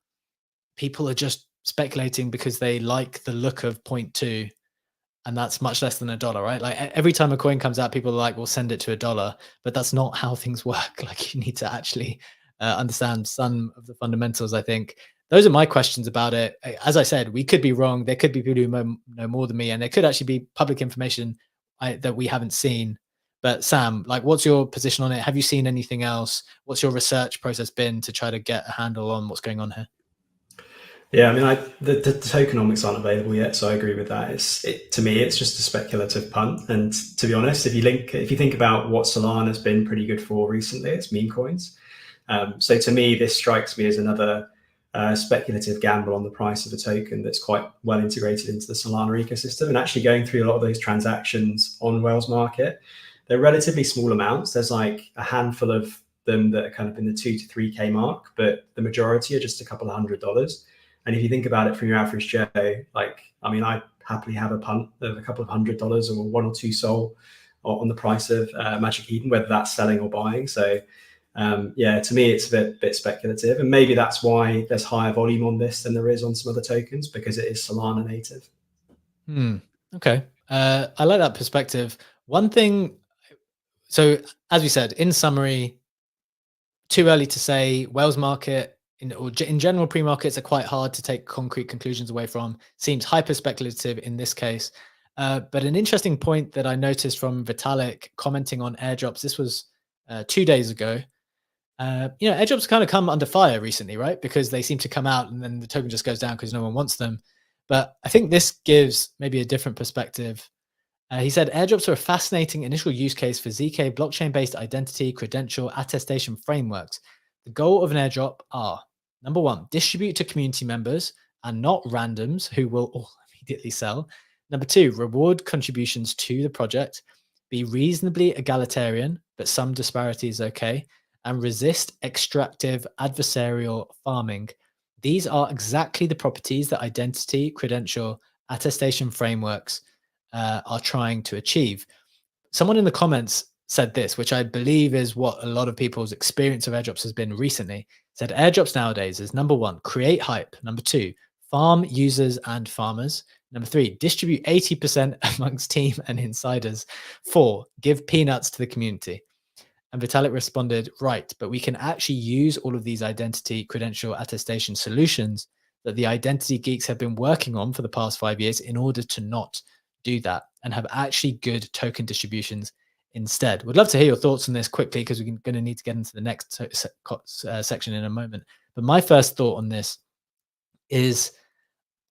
people are just speculating because they like the look of 0.2, and that's much less than $1, right? Like, every time a coin comes out, people are like, we'll send it to $1, but that's not how things work. Like, you need to actually understand some of the fundamentals, I think. those are my questions about it. As I said, we could be wrong. There could be people who know more than me, and there could actually be public information that we haven't seen. But Sam, like, what's your position on it? Have you seen anything else? What's your research process been to try to get a handle on what's going on here? Yeah, I mean, the tokenomics aren't available yet, so I agree with that. To me, it's just a speculative punt. And to be honest, if you think about what Solana's been pretty good for recently, it's meme coins. So to me, this strikes me as another speculative gamble on the price of a token that's quite well integrated into the Solana ecosystem. And actually going through a lot of those transactions on Whales Market, they're relatively small amounts. There's like a handful of them that are kind of in the 2 to 3K mark, but the majority are just a couple of $100s. And if you think about it from your average Joe, like, I mean, I happily have a punt of a couple of $100 or 1 or 2 SOL on the price of Magic Eden, whether that's selling or buying. So yeah, to me, it's a bit speculative. And maybe that's why there's higher volume on this than there is on some other tokens, because it is Solana native. Okay. I like that perspective. One thing, so as we said, in summary, too early to say. Whales Market, in general, pre-markets are quite hard to take concrete conclusions away from. Seems hyper speculative in this case. But an interesting point that I noticed from Vitalik commenting on airdrops, this was 2 days ago. Airdrops kind of come under fire recently, right? Because they seem to come out and then the token just goes down because no one wants them. But I think this gives maybe a different perspective. He said, airdrops are a fascinating initial use case for ZK blockchain-based identity, credential, attestation frameworks. The goal of an airdrop are, number 1, distribute to community members and not randoms who will all immediately sell. Number 2, reward contributions to the project. Be reasonably egalitarian, but some disparity is okay. And resist extractive adversarial farming. These are exactly the properties that identity, credential, attestation frameworks are trying to achieve. Someone in the comments said this, which I believe is what a lot of people's experience of airdrops has been recently. Said airdrops nowadays is, number 1, create hype. Number 2, farm users and farmers. Number 3, distribute 80% amongst team and insiders. 4, give peanuts to the community. And Vitalik responded, right, but we can actually use all of these identity, credential, attestation solutions that the identity geeks have been working on for the past 5 years in order to not do that and have actually good token distributions instead. Would love to hear your thoughts on this quickly, because we're going to need to get into the next section in a moment. But my first thought on this is,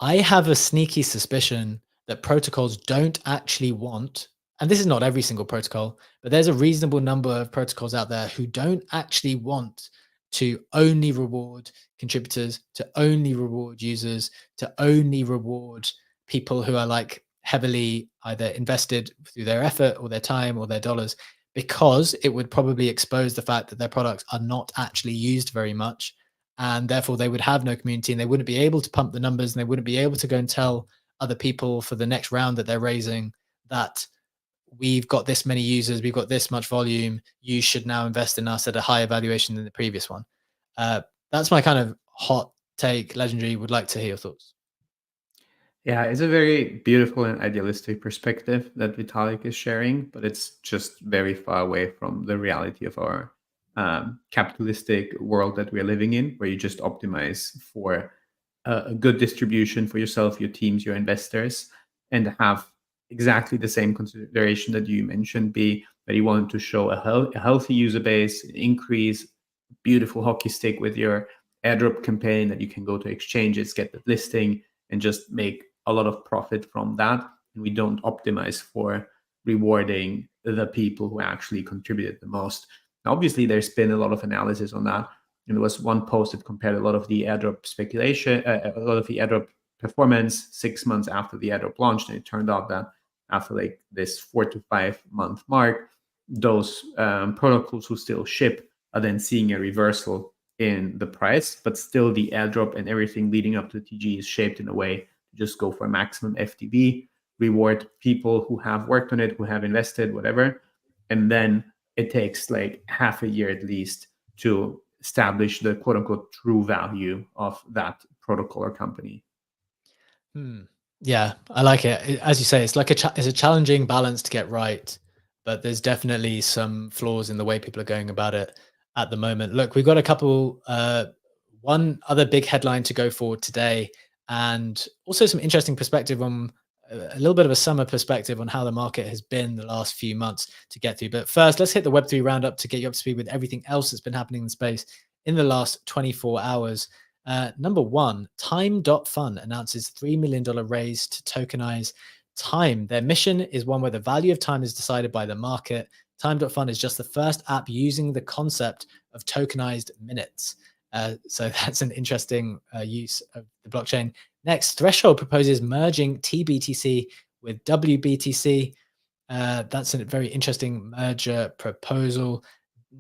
I have a sneaky suspicion that protocols don't actually want, and this is not every single protocol, but there's a reasonable number of protocols out there who don't actually want to only reward contributors, to only reward users, to only reward people who are like heavily either invested through their effort or their time or their dollars, because it would probably expose the fact that their products are not actually used very much. And therefore they would have no community, and they wouldn't be able to pump the numbers, and they wouldn't be able to go and tell other people for the next round that they're raising that we've got this many users, we've got this much volume, you should now invest in us at a higher valuation than the previous one. That's my kind of hot take. Legendary, would like to hear your thoughts. Yeah, it's a very beautiful and idealistic perspective that Vitalik is sharing, but it's just very far away from the reality of our capitalistic world that we're living in, where you just optimize for a good distribution for yourself, your teams, your investors, and have exactly the same consideration that you mentioned, be that you want to show a healthy user base, increase beautiful hockey stick with your airdrop campaign, that you can go to exchanges, get the listing, and just make a lot of profit from that. And we don't optimize for rewarding the people who actually contributed the most. Now, obviously, there's been a lot of analysis on that. And there was one post that compared a lot of the airdrop speculation, a lot of the airdrop performance 6 months after the airdrop launched. And it turned out that after like this 4 to 5 month mark, those protocols who still ship are then seeing a reversal in the price, but still the airdrop and everything leading up to TG is shaped in a way to just go for maximum FTB, reward people who have worked on it, who have invested, whatever. And then it takes like half a year at least to establish the quote unquote true value of that protocol or company. Yeah, I like it. As you say, it's like it's a challenging balance to get right, but there's definitely some flaws in the way people are going about it at the moment. Look, we've got a couple one other big headline to go forward today, and also some interesting perspective on a little bit of a summer perspective on how the market has been the last few months to get through. But first, let's hit the Web3 roundup to get you up to speed with everything else that's been happening in the space in the last 24 hours. Number one, Time.fun announces $3 million raise to tokenize time. Their mission is one where the value of time is decided by the market. Time.fun is just the first app using the concept of tokenized minutes. So that's an interesting use of the blockchain. Next, Threshold proposes merging TBTC with WBTC. That's a very interesting merger proposal.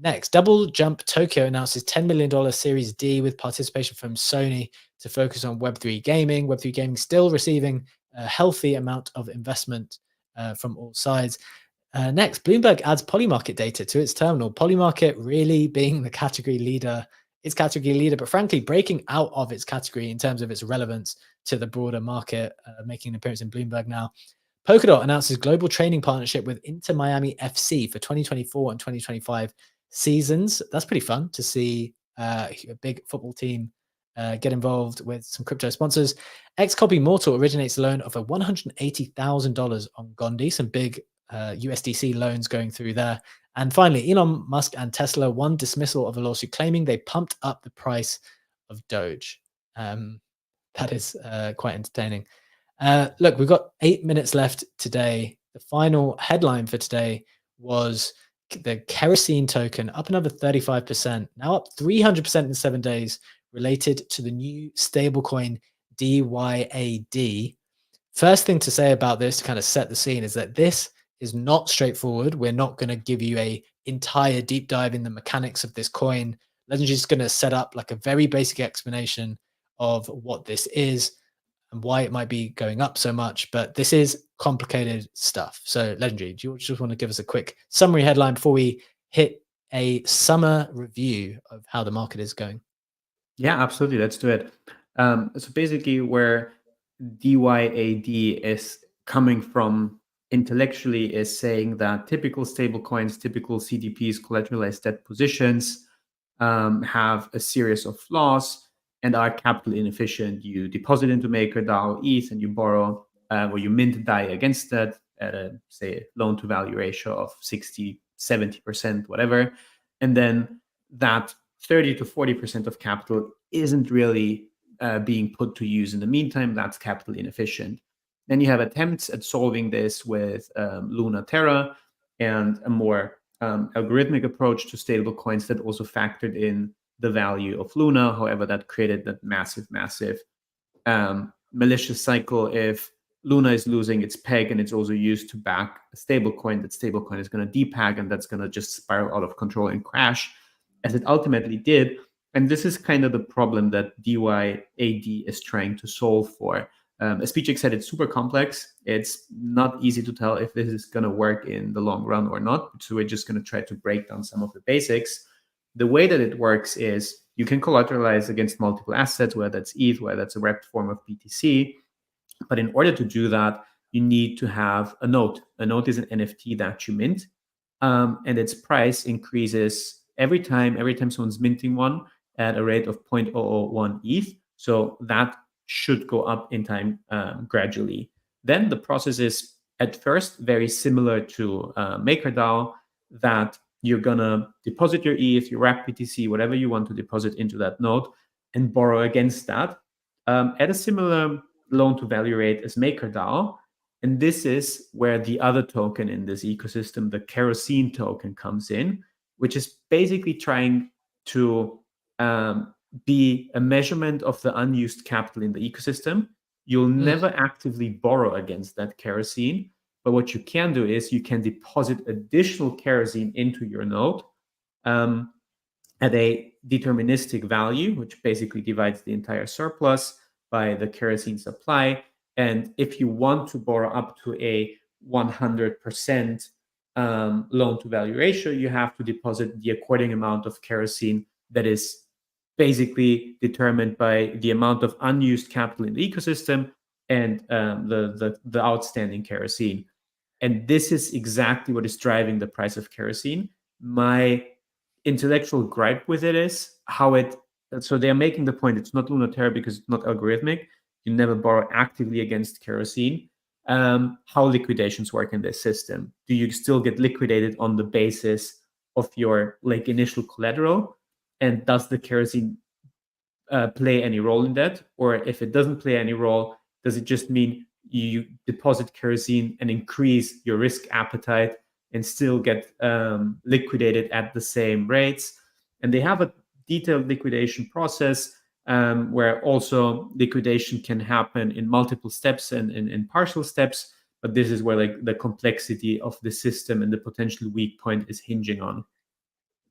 Next, Double Jump Tokyo announces $10 million Series D with participation from Sony to focus on Web3 gaming. Web3 gaming still receiving a healthy amount of investment from all sides. Next, Bloomberg adds Polymarket data to its terminal. Polymarket really being the category leader, but frankly, breaking out of its category in terms of its relevance to the broader market, making an appearance in Bloomberg now. Polkadot announces global training partnership with Inter Miami FC for 2024 and 2025 seasons. That's pretty fun to see a big football team get involved with some crypto sponsors. Xcopy Mortal originates a loan of $180,000 on Gondi, some big USDC loans going through there. And finally, Elon Musk and Tesla won dismissal of a lawsuit claiming they pumped up the price of Doge. That is quite entertaining. Look, we've got 8 minutes left today. The final headline for today was the KEROSENE token up another 35%, now up 300% in 7 days, related to the new stablecoin DYAD. First thing to say about this to kind of set the scene is that this is not straightforward. We're not going to give you a entire deep dive in the mechanics of this coin. Legendary is going to set up like a very basic explanation of what this is and why it might be going up so much, but this is complicated stuff. So Legendary, do you just want to give us a quick summary headline before we hit a summer review of how the market is going? Yeah, absolutely. Let's do it. So basically where DYAD is coming from intellectually is saying that typical stablecoins, typical CDPs, collateralized debt positions, have a series of flaws and are capital inefficient. You deposit into MakerDAO ETH and you borrow, or you mint DAI against that at a, say, loan to value ratio of 60, 70%, whatever. And then that 30 to 40% of capital isn't really being put to use in the meantime. That's capital inefficient. Then you have attempts at solving this with Luna Terra and a more algorithmic approach to stable coins that also factored in the value of Luna. However, that created that massive malicious cycle. If Luna is losing its peg and it's also used to back a stable coin, that stable coin is going to depeg, and that's going to just spiral out of control and crash, as it ultimately did. And this is kind of the problem that DYAD is trying to solve for. As PJ said, it's super complex. It's not easy to tell if this is going to work in the long run or not. So we're just going to try to break down some of the basics. The way that it works is you can collateralize against multiple assets, whether that's ETH, whether that's a wrapped form of BTC. But in order to do that, you need to have a note. A note is an NFT that you mint, and its price increases every time someone's minting one at a rate of 0.001 ETH. So that should go up in time gradually. Then the process is at first very similar to MakerDAO, that you're gonna deposit your ETH, your wrapped BTC, whatever you want to deposit into that node, and borrow against that at a similar loan to value rate as MakerDAO. And this is where the other token in this ecosystem, the KEROSENE token, comes in, which is basically trying to be a measurement of the unused capital in the ecosystem. You'll never actively borrow against that KEROSENE, but what you can do is you can deposit additional KEROSENE into your node at a deterministic value, which basically divides the entire surplus by the KEROSENE supply. And if you want to borrow up to a 100% loan to value ratio, you have to deposit the according amount of KEROSENE that is basically determined by the amount of unused capital in the ecosystem and the outstanding KEROSENE. And this is exactly what is driving the price of KEROSENE. My intellectual gripe with it is how it so they are making the point it's not Lunaterra because it's not algorithmic. You never borrow actively against kerosene. How liquidations work in this system? Do you still get liquidated on the basis of your like initial collateral? And does the kerosene play any role in that? Or if it doesn't play any role, does it just mean you deposit kerosene and increase your risk appetite and still get liquidated at the same rates? And they have a detailed liquidation process where also liquidation can happen in multiple steps and in partial steps. But this is where like the complexity of the system and the potential weak point is hinging on.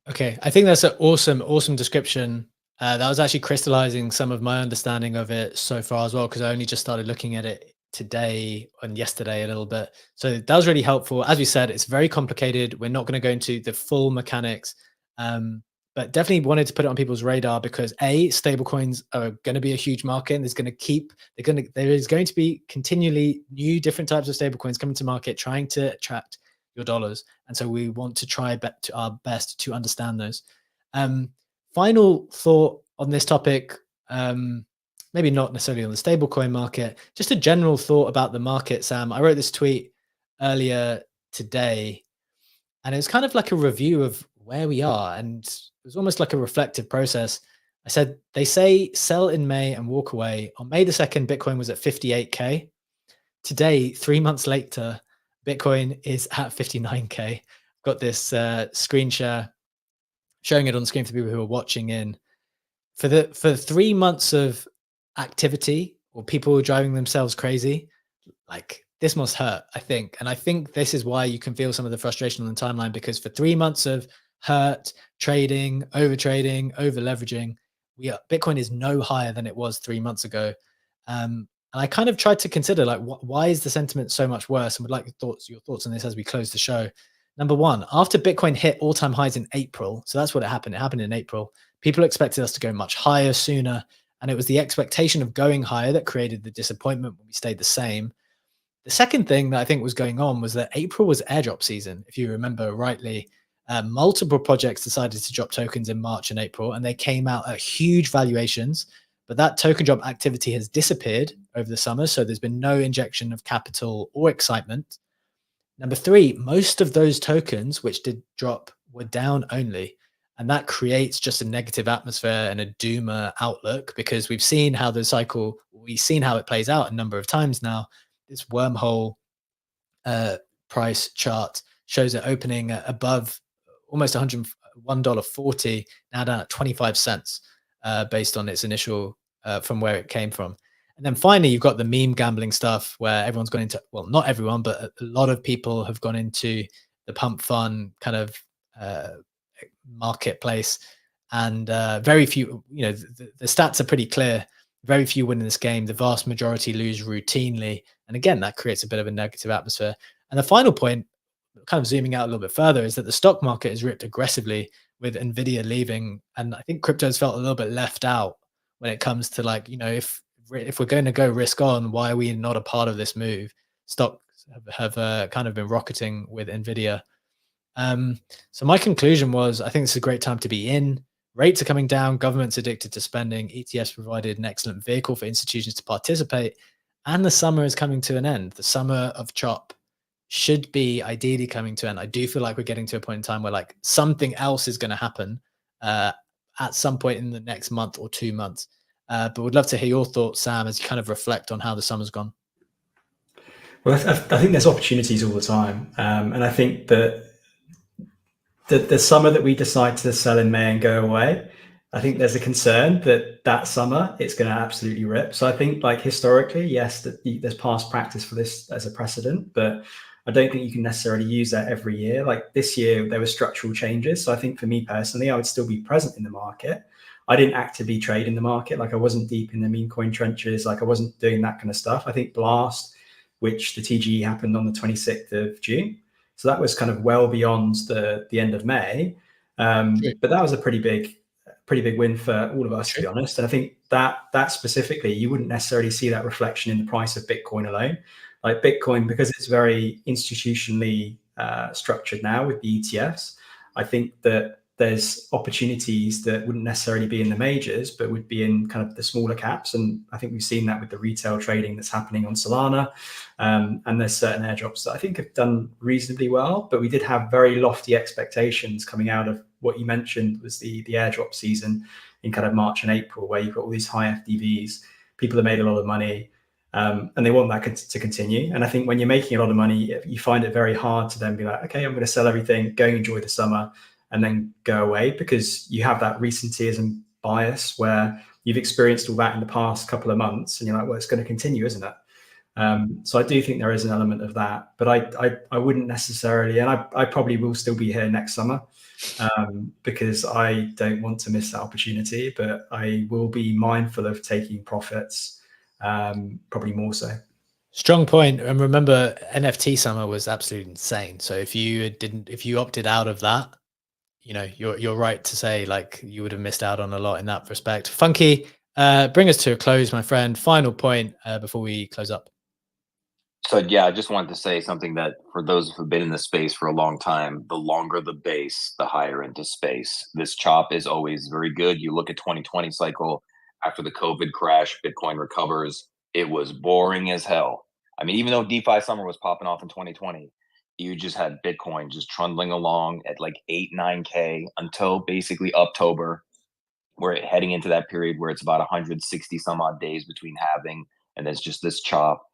Okay, I think that's an awesome description. That was actually crystallizing some of my understanding of it so far as well, because I only just started looking at it today and yesterday a little bit. So that was really helpful. As we said, it's very complicated. We're not going to go into the full mechanics, but definitely wanted to put it on people's radar because stablecoins are going to be a huge market, and there is going to be continually new different types of stablecoins coming to market, trying to attract your dollars. And so we want to try our best to understand those. Final thought on this topic, maybe not necessarily on the stablecoin market, just a general thought about the market, Sam. I wrote this tweet earlier today, and it was kind of like a review of where we are, and it was almost like a reflective process. I said, they say sell in May and walk away. On May the 2nd, Bitcoin was at 58K. Today, 3 months later, Bitcoin is at 59K. Got this screen share showing it on the screen for people who are watching in. For 3 months of activity or people driving themselves crazy, like this must hurt, I think. And I think this is why you can feel some of the frustration on the timeline, because for 3 months of hurt, trading, over leveraging, Bitcoin is no higher than it was 3 months ago. And I kind of tried to consider like, why is the sentiment so much worse? And would like your thoughts on this as we close the show. Number one, after Bitcoin hit all-time highs in April, so that's what it happened. It happened in April. People expected us to go much higher sooner, and it was the expectation of going higher that created the disappointment when we stayed the same. The second thing that I think was going on was that April was airdrop season. If you remember rightly, multiple projects decided to drop tokens in March and April, and they came out at huge valuations. But that token drop activity has disappeared over the summer, so there's been no injection of capital or excitement. Number three, most of those tokens which did drop were down only. And that creates just a negative atmosphere and a doomer outlook, because we've seen how the cycle, we've seen how it plays out a number of times now. This wormhole price chart shows it opening above almost $101.40, now down at 25 cents based on its initial, from where it came from. And then finally, you've got the meme gambling stuff where everyone's gone into, well, not everyone, but a lot of people have gone into the pump fun kind of marketplace. And very few, the stats are pretty clear. Very few win in this game. The vast majority lose routinely. And again, that creates a bit of a negative atmosphere. And the final point, kind of zooming out a little bit further, is that the stock market is ripped aggressively with NVIDIA leaving. And I think crypto has felt a little bit left out when it comes to like, if we're going to go risk on, why are we not a part of this move? Stocks have kind of been rocketing with NVIDIA. So my conclusion was, I think this is a great time to be in. Rates are coming down. Government's addicted to spending. ETFs provided an excellent vehicle for institutions to participate. And the summer is coming to an end. The summer of chop should be ideally coming to an end. I do feel like we're getting to a point in time where like something else is going to happen at some point in the next month or 2 months. But would love to hear your thoughts, Sam, as you kind of reflect on how the summer's gone. Well, I think there's opportunities all the time. And I think that the summer that we decide to sell in May and go away, I think there's a concern that summer it's going to absolutely rip. So I think like historically, yes, there's past practice for this as a precedent, but I don't think you can necessarily use that every year. Like this year, there were structural changes. So I think for me personally, I would still be present in the market. I didn't actively trade in the market. Like I wasn't deep in the meme coin trenches. Like I wasn't doing that kind of stuff. I think Blast, which the TGE happened on the 26th of June. So that was kind of well beyond the end of May. But that was a pretty big win for all of us, to be honest. And I think that specifically, you wouldn't necessarily see that reflection in the price of Bitcoin alone. Like Bitcoin, because it's very institutionally structured now with the ETFs, I think that there's opportunities that wouldn't necessarily be in the majors, but would be in kind of the smaller caps. And I think we've seen that with the retail trading that's happening on Solana. And there's certain airdrops that I think have done reasonably well, but we did have very lofty expectations coming out of what you mentioned was the airdrop season in kind of March and April, where you've got all these high FDVs, people have made a lot of money, and they want that to continue. And I think when you're making a lot of money, you find it very hard to then be like, okay, I'm going to sell everything, go enjoy the summer, and then go away, because you have that recentism bias where you've experienced all that in the past couple of months, and you're like, well, it's going to continue, isn't it? So I do think there is an element of that, but I wouldn't necessarily, and I probably will still be here next summer, because I don't want to miss that opportunity, but I will be mindful of taking profits, probably more so. Strong point. And remember, NFT summer was absolutely insane. So if you opted out of that, you know, you're right to say, like, you would have missed out on a lot in that respect. Funky, bring us to a close, my friend. Final point before we close up. So yeah, I just wanted to say something that for those who've been in the space for a long time, the longer the base, the higher into space. This chop is always very good. You look at 2020 cycle, after the COVID crash, Bitcoin recovers. It was boring as hell. I mean, even though DeFi summer was popping off in 2020, you just had Bitcoin just trundling along at like 8, 9K until basically October. We're heading into that period where it's about 160 some odd days between halving, and there's just this chop.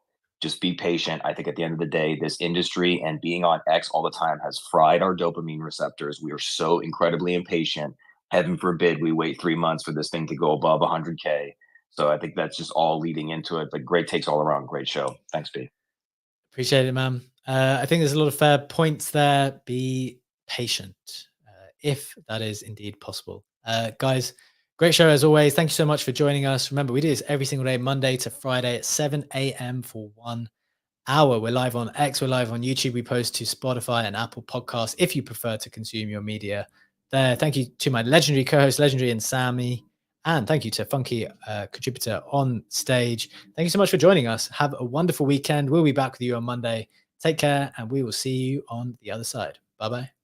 Just be patient. I think at the end of the day, this industry and being on X all the time has fried our dopamine receptors. We are so incredibly impatient. Heaven forbid we wait 3 months for this thing to go above 100K. So I think that's just all leading into it. But great takes all around. Great show. Thanks, B. Appreciate it, man. I think there's a lot of fair points there. Be patient, if that is indeed possible. Guys, great show as always. Thank you so much for joining us. Remember, we do this every single day, Monday to Friday at 7 a.m. for 1 hour. We're live on X, we're live on YouTube. We post to Spotify and Apple Podcasts if you prefer to consume your media there. Thank you to my legendary co-host, Legendary and Sammy. And thank you to Funky, contributor on stage. Thank you so much for joining us. Have a wonderful weekend. We'll be back with you on Monday. Take care, and we will see you on the other side. Bye-bye.